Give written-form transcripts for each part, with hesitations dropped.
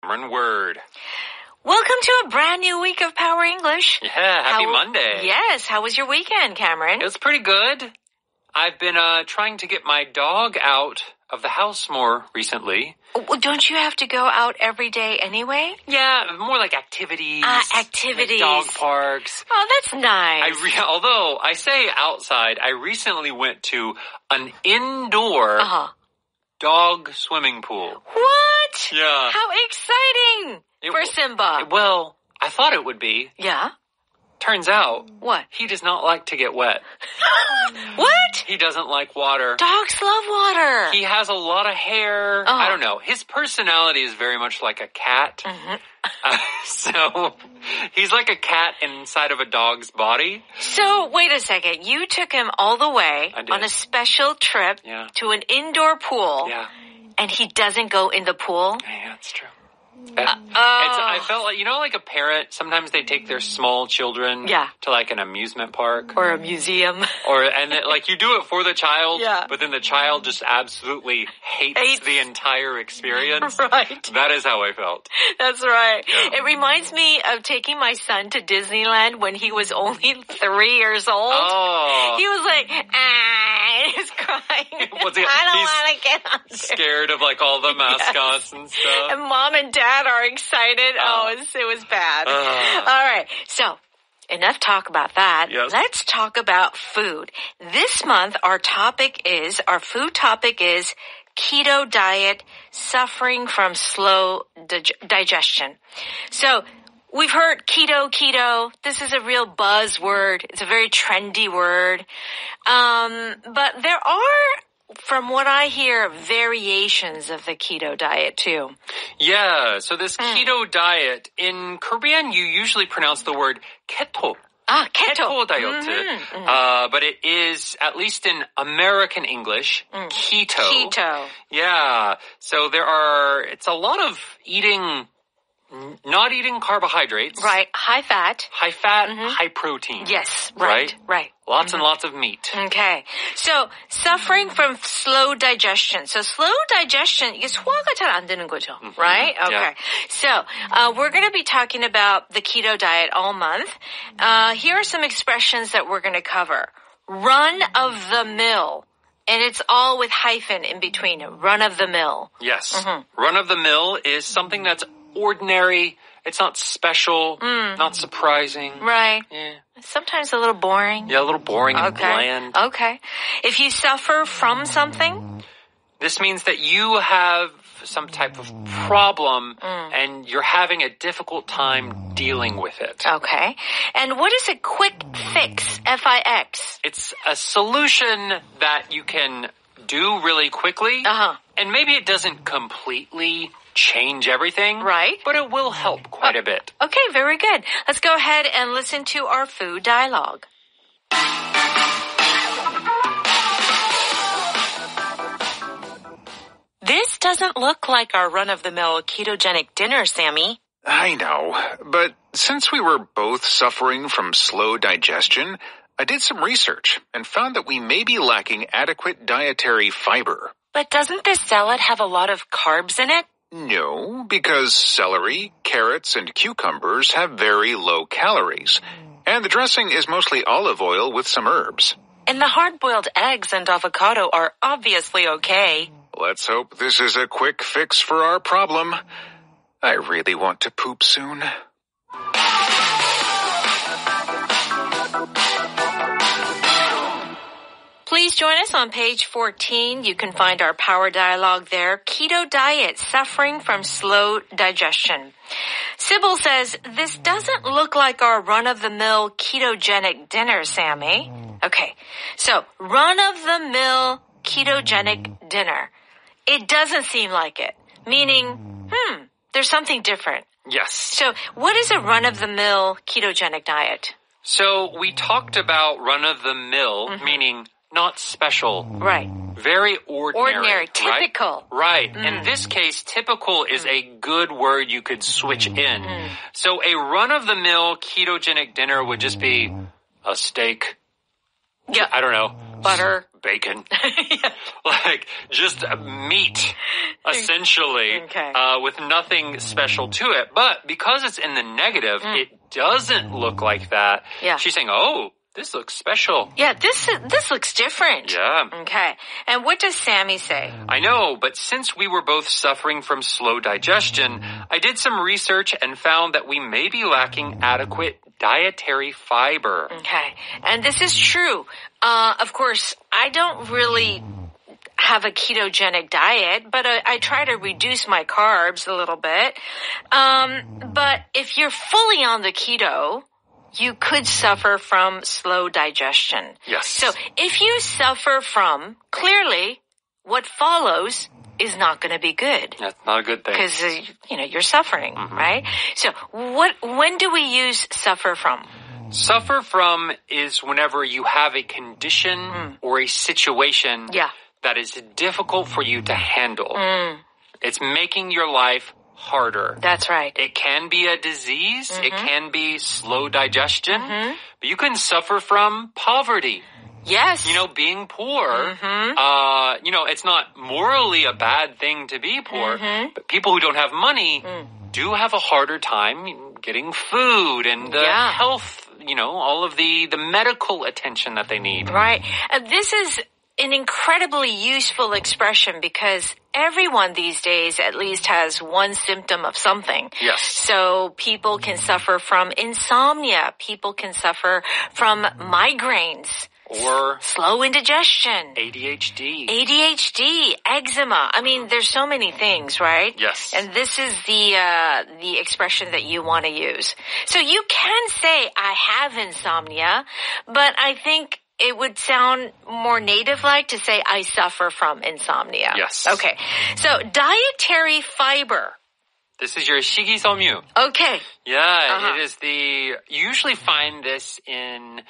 Cameron Word. Welcome to a brand new week of Power English. Yeah, happy Monday. Yes, how was your weekend, Cameron? It was pretty good. I've been trying to get my dog out of the house more recently. Well, don't you have to go out every day anyway? Yeah, more like activities. Activities. Like dog parks. Oh, that's nice. Although I say outside, I recently went to an indoor dog swimming pool. What? Yeah. How exciting for Simba. Well, I thought it would be. Yeah? Turns out, what? He does not like to get wet. What? He doesn't like water. Dogs love water. He has a lot of hair. I don't know. His personality is very much like a cat. So he's like a cat inside of a dog's body. So wait a second. You took him all the way on a special trip to an indoor pool. Yeah. And he doesn't go in the pool? Yeah, that's true. I felt like, like a parent, sometimes they take their small children to like an amusement park. Or a museum. You do it for the child, Yeah. but then the child just absolutely hates the entire experience. Right. That is how I felt. That's right. Yeah. It reminds me of taking my son to Disneyland when he was only 3 years old. Oh. He was like, he was crying. I don't want to get on there. Scared of like all the mascots and stuff. And mom and dad are excited. It was bad. All right. So, enough talk about that. Yes. Let's talk about food. This month, our food topic is keto diet, suffering from slow digestion. So, we've heard keto. This is a real buzzword. It's a very trendy word. But there are, from what I hear, variations of the keto diet too. Yeah, so this keto diet, in Korean, you usually pronounce the word keto. Keto. diet. But it is, at least in American English, keto. Keto. Yeah, so it's a lot of not eating carbohydrates. Right. High fat. High fat, high protein. Yes. Right. Lots and Mm-hmm. lots of meat. Okay. So, suffering from slow digestion. So, slow digestion, 이게 소화가 잘 안 되는 거죠. Right? Okay. Yeah. So, we're going to be talking about the keto diet all month. Here are some expressions that we're going to cover. Run of the mill. And it's all with hyphen in between. Run of the mill. Yes. Run of the mill is something that's ordinary. It's not special, not surprising. Right. Yeah. Sometimes a little boring. Yeah, a little boring and bland. Okay. If you suffer from something? This means that you have some type of problem and you're having a difficult time dealing with it. Okay. And what is a quick fix? F-I-X. It's a solution that you can do really quickly. And maybe it doesn't completely change everything. Right. But it will help quite a bit. Okay, very good. Let's go ahead and listen to our food dialogue. This doesn't look like our run-of-the-mill ketogenic dinner, Sammy. I know, but since we were both suffering from slow digestion, I did some research and found that we may be lacking adequate dietary fiber. But doesn't this salad have a lot of carbs in it? No, because celery, carrots, and cucumbers have very low calories. And the dressing is mostly olive oil with some herbs. And the hard-boiled eggs and avocado are obviously okay. Let's hope this is a quick fix for our problem. I really want to poop soon. Please join us on page 14. You can find our power dialogue there. Keto diet, suffering from slow digestion. Sybil says, this doesn't look like our run-of-the-mill ketogenic dinner, Sammy. Okay, so run-of-the-mill ketogenic dinner. It doesn't seem like it, meaning, there's something different. Yes. So what is a run-of-the-mill ketogenic diet? So we talked about run-of-the-mill, meaning not special. Right. Very ordinary. Typical. Right. In this case, typical is a good word you could switch in. So a run-of-the-mill ketogenic dinner would just be a steak. Yeah. I don't know. Butter. bacon. Like just meat, essentially, with nothing special to it. But because it's in the negative, it doesn't look like that. Yeah. She's saying, oh, this looks special. Yeah, this looks different. Yeah. Okay. And what does Sammy say? I know, but since we were both suffering from slow digestion, I did some research and found that we may be lacking adequate dietary fiber. Okay. And this is true. Of course, I don't really have a ketogenic diet, but I try to reduce my carbs a little bit. But if you're fully on the keto, you could suffer from slow digestion. Yes. So if you suffer from, clearly, what follows is not going to be good. That's not a good thing. Because, you're suffering, right? So when do we use suffer from? Suffer from is whenever you have a condition or a situation that is difficult for you to handle. It's making your life harder. That's right. It can be a disease. It can be slow digestion. But you can suffer from poverty. Yes. Being poor, it's not morally a bad thing to be poor, but people who don't have money do have a harder time getting food and the health, all of the medical attention that they need. Right. This is an incredibly useful expression because everyone these days at least has one symptom of something. Yes. So people can suffer from insomnia. People can suffer from migraines. Or slow indigestion. ADHD, eczema. I mean, there's so many things, right? Yes. And this is the expression that you want to use. So you can say, I have insomnia, but I think it would sound more native-like to say, I suffer from insomnia. Yes. Okay. So dietary fiber. This is your 식이섬유. Okay. Yeah, it is you usually find this in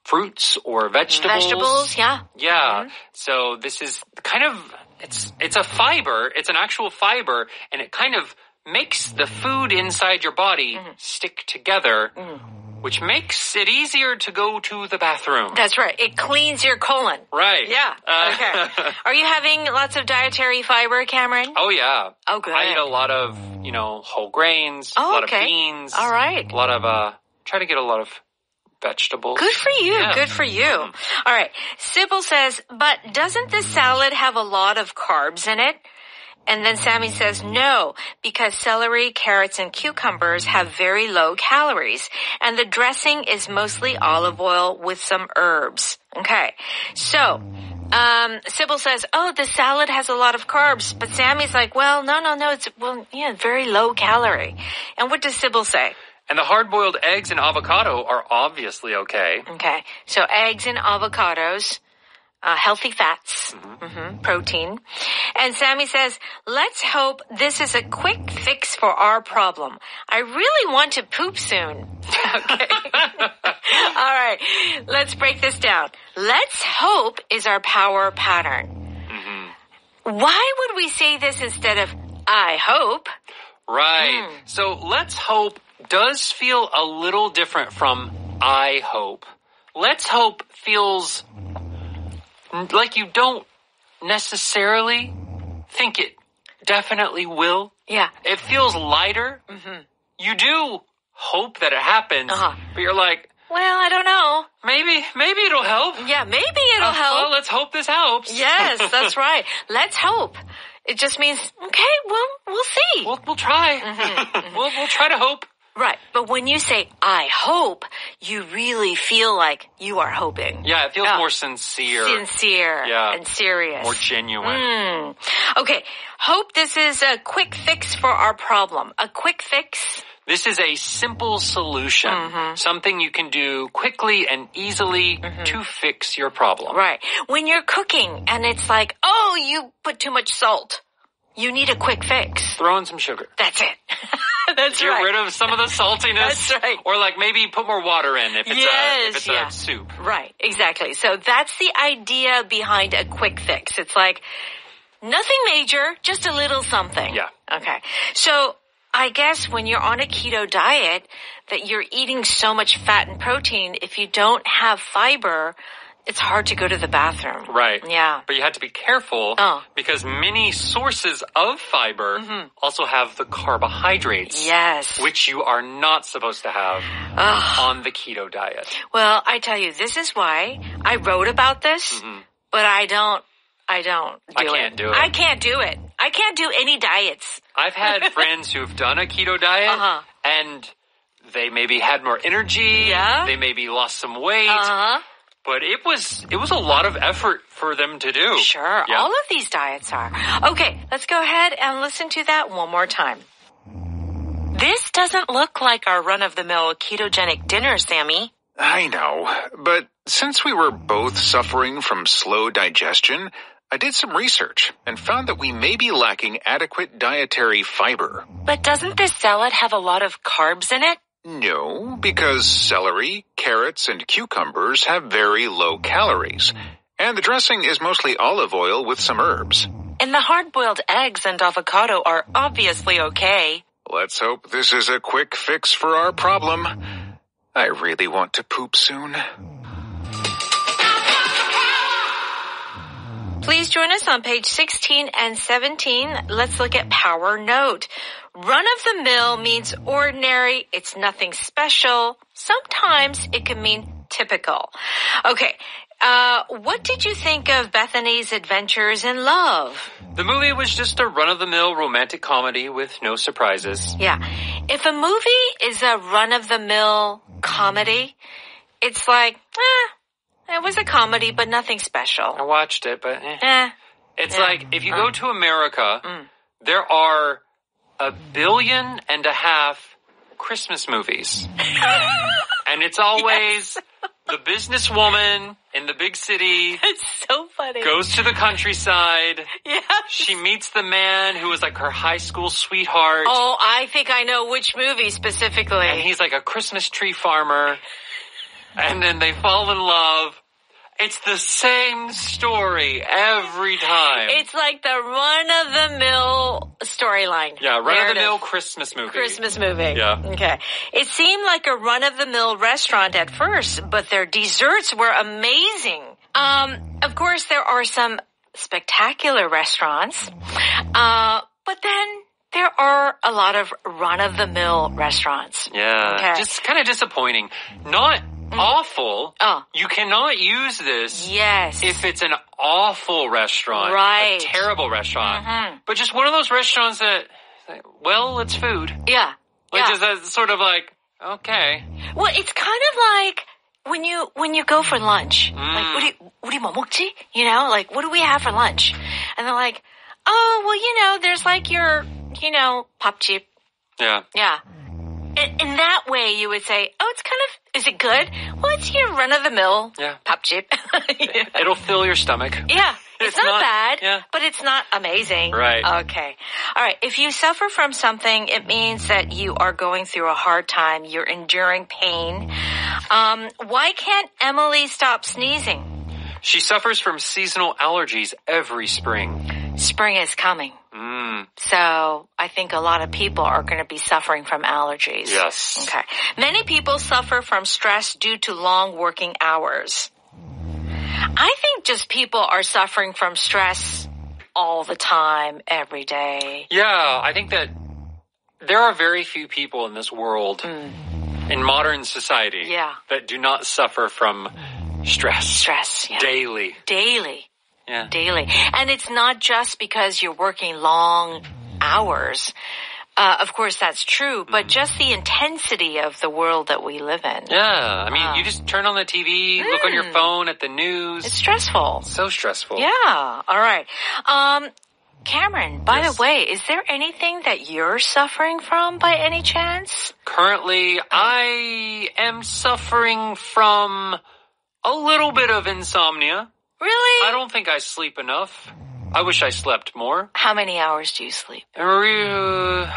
fruits or vegetables. Vegetables, yeah. Yeah. So this is kind of, it's a fiber. It's an actual fiber, and it kind of makes the food inside your body stick together, which makes it easier to go to the bathroom. That's right. It cleans your colon. Right. Yeah. Okay. Are you having lots of dietary fiber, Cameron? Oh, yeah. Oh, good. I eat a lot of, whole grains, a lot of beans. All right. A lot of, try to get a lot of vegetables. Good for you. Yeah. Good for you. All right. Sybil says, but doesn't this salad have a lot of carbs in it? And then Sammy says, no, because celery, carrots, and cucumbers have very low calories. And the dressing is mostly olive oil with some herbs. Okay. So, Sybil says, oh, the salad has a lot of carbs. But Sammy's like, well, no. It's, very low calorie. And what does Sybil say? And the hard-boiled eggs and avocado are obviously okay. Okay. So eggs and avocados, healthy fats, protein. And Sammy says, let's hope this is a quick fix for our problem. I really want to poop soon. Okay. All right. Let's break this down. Let's hope is our power pattern. Why would we say this instead of I hope? Right. So let's hope does feel a little different from I hope. Let's hope feels like you don't necessarily think it definitely will. Yeah. It feels lighter. You do hope that it happens, but you're like, well, I don't know. Maybe it'll help. Yeah, maybe it'll help. Well, let's hope this helps. Yes, that's right. Let's hope. It just means, okay, well, we'll see. We'll try. We'll try to hope. Right. But when you say, I hope, you really feel like you are hoping. Yeah, it feels more sincere. Sincere and serious. More genuine. Okay. Hope this is a quick fix for our problem. A quick fix. This is a simple solution. Something you can do quickly and easily to fix your problem. Right. When you're cooking and it's like, oh, you put too much salt. You need a quick fix. Throw in some sugar. That's it. That's Get right. Get rid of some of the saltiness. That's right. Or like maybe put more water in if it's a soup. Right, exactly. So that's the idea behind a quick fix. It's like nothing major, just a little something. Yeah. Okay. So I guess when you're on a keto diet that you're eating so much fat and protein, if you don't have fiber, it's hard to go to the bathroom. Right. Yeah. But you have to be careful because many sources of fiber also have the carbohydrates. Yes. Which you are not supposed to have on the keto diet. Well, I tell you, this is why I wrote about this, but I can't do it. I can't do it. I can't do any diets. I've had friends who've done a keto diet and they maybe had more energy. Yeah. They maybe lost some weight. But it was a lot of effort for them to do. Sure. Yeah. All of these diets are. Okay, let's go ahead and listen to that one more time. This doesn't look like our run-of-the-mill ketogenic dinner, Sammy. I know, but since we were both suffering from slow digestion, I did some research and found that we may be lacking adequate dietary fiber. But doesn't this salad have a lot of carbs in it? No, because celery, carrots, and cucumbers have very low calories. And the dressing is mostly olive oil with some herbs. And the hard-boiled eggs and avocado are obviously okay. Let's hope this is a quick fix for our problem. I really want to poop soon. Please join us on page 16 and 17. Let's look at Power Note. Run-of-the-mill means ordinary. It's nothing special. Sometimes it can mean typical. Okay. What did you think of Bethany's Adventures in Love? The movie was just a run-of-the-mill romantic comedy with no surprises. Yeah. If a movie is a run-of-the-mill comedy, it's like, it was a comedy, but nothing special. I watched it, but It's like, if you go to America, there are 1.5 billion Christmas movies. And it's always the businesswoman in the big city. It's so funny. Goes to the countryside. Yeah. She meets the man who was like her high school sweetheart. Oh, I think I know which movie specifically. And he's like a Christmas tree farmer. And then they fall in love. It's the same story every time. It's like the run-of-the-mill storyline. Yeah, run-of-the-mill Christmas movie. Christmas movie. Yeah. Okay. It seemed like a run-of-the-mill restaurant at first, but their desserts were amazing. Of course, there are some spectacular restaurants, but then there are a lot of run-of-the-mill restaurants. Yeah. Okay. Just kind of disappointing. Not awful. You cannot use this if it's an awful restaurant. Right. A terrible restaurant. But just one of those restaurants that, well, it's food. Yeah. Like just that's sort of like, okay. Well, it's kind of like when you go for lunch. Like, 우리 뭐 먹지? You know, like, what do we have for lunch? And they're like, oh, well, there's like your, 밥집. Yeah. Yeah. In that way, you would say, oh, it's kind of, is it good? Well, it's your run-of-the-mill 밥집. It'll fill your stomach. Yeah. It's not bad, Yeah. but it's not amazing. Right. Okay. All right. If you suffer from something, it means that you are going through a hard time. You're enduring pain. Why can't Emily stop sneezing? She suffers from seasonal allergies every spring. Spring is coming. So I think a lot of people are going to be suffering from allergies. Yes. Okay. Many people suffer from stress due to long working hours. I think just people are suffering from stress all the time, every day. Yeah, I think that there are very few people in this world, in modern society, that do not suffer from stress. Stress, yeah. Daily. Yeah. Daily. And it's not just because you're working long hours. Of course, that's true, but just the intensity of the world that we live in. Yeah. I mean, you just turn on the TV, look on your phone at the news. It's stressful. So stressful. Yeah. All right. Cameron, by the way, is there anything that you're suffering from by any chance? Currently, I am suffering from a little bit of insomnia. Really? I don't think I sleep enough. I wish I slept more. How many hours do you sleep? I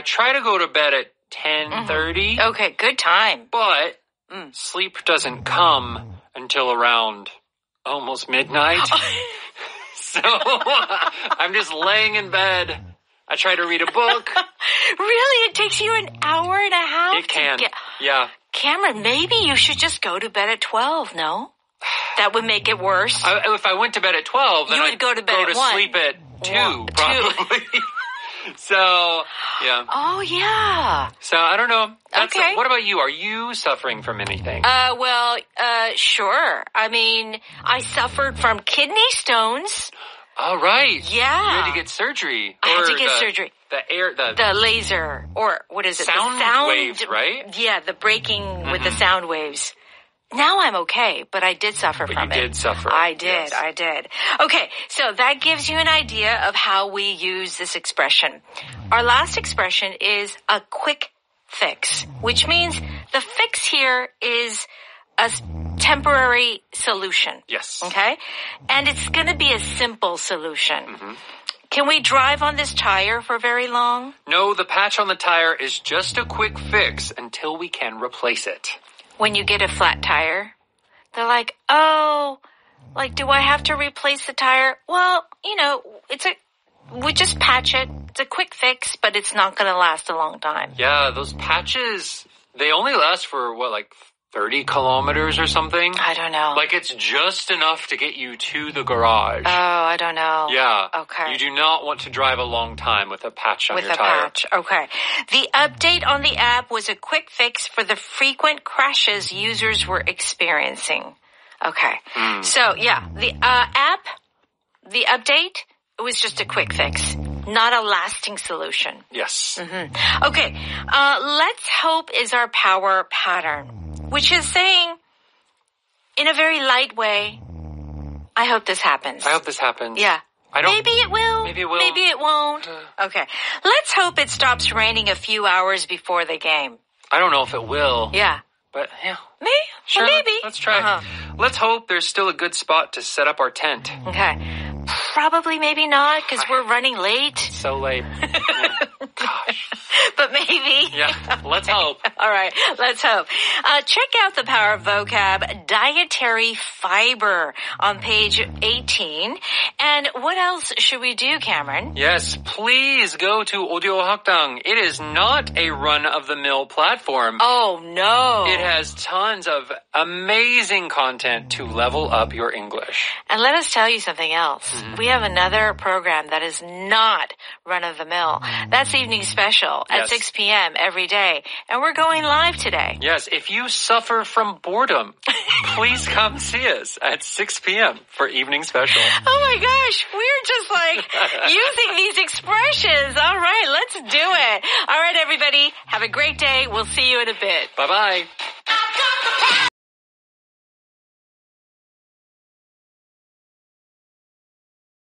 try to go to bed at 10:30. Okay, good time. But sleep doesn't come until around almost midnight. So I'm just laying in bed. I try to read a book. Really? It takes you an hour and a half? It can. Yeah. Cameron, maybe you should just go to bed at 12, no? That would make it worse. If I went to bed at 12, then You would I'd go to bed at 1. sleep at 2, 2. probably. So, yeah. Oh, yeah. So, I don't know. Okay. What about you? Are you suffering from anything? Sure. I mean, I suffered from kidney stones. All right. Yeah. You had to get surgery. I had to get surgery. The laser, or what is it? sound waves, right? Yeah, the breaking with the sound waves. Now I'm okay, but I did suffer from it. You did suffer. I did, yes. I did. Okay, so that gives you an idea of how we use this expression. Our last expression is a quick fix, which means the fix here is a temporary solution. Yes. Okay? And it's going to be a simple solution. Can we drive on this tire for very long? No, the patch on the tire is just a quick fix until we can replace it. When you get a flat tire, they're like, oh, like, do I have to replace the tire? Well, we just patch it. It's a quick fix, but it's not going to last a long time. Yeah, those patches, they only last for, 30 kilometers or something? I don't know. Like, it's just enough to get you to the garage. Oh, I don't know. Yeah. Okay. You do not want to drive a long time with a patch on your tire. With a patch. Okay. The update on the app was a quick fix for the frequent crashes users were experiencing. Okay. So, yeah, the app, the update, it was just a quick fix, not a lasting solution. Yes. Okay. Let's hope is our power pattern, which is saying, in a very light way, I hope this happens. I hope this happens. Yeah. Maybe it will. Maybe it will. Maybe it won't. Okay. Let's hope it stops raining a few hours before the game. I don't know if it will. Yeah. But, yeah. Sure, maybe. Let's try. Let's hope there's still a good spot to set up our tent. Okay. Probably maybe not, because we're running late. So late. Yeah. Gosh. But maybe. Yeah. Let's hope. All right. Let's hope. Check out the Power of Vocab Dietary Fiber on page 18. And what else should we do, Cameron? Yes, please go to Audio Hakdang. It is not a run-of-the-mill platform. Oh, no. It has tons of amazing content to level up your English. And let us tell you something else. We have another program that is not run-of-the-mill. That's Evening Special at 6 p.m. every day. And we're going live today. Yes, if you suffer from boredom, please come see us at 6 p.m. for Evening Special. Oh my gosh, we're just like using these expressions. All right, let's do it. All right, everybody, have a great day. We'll see you in a bit. Bye-bye.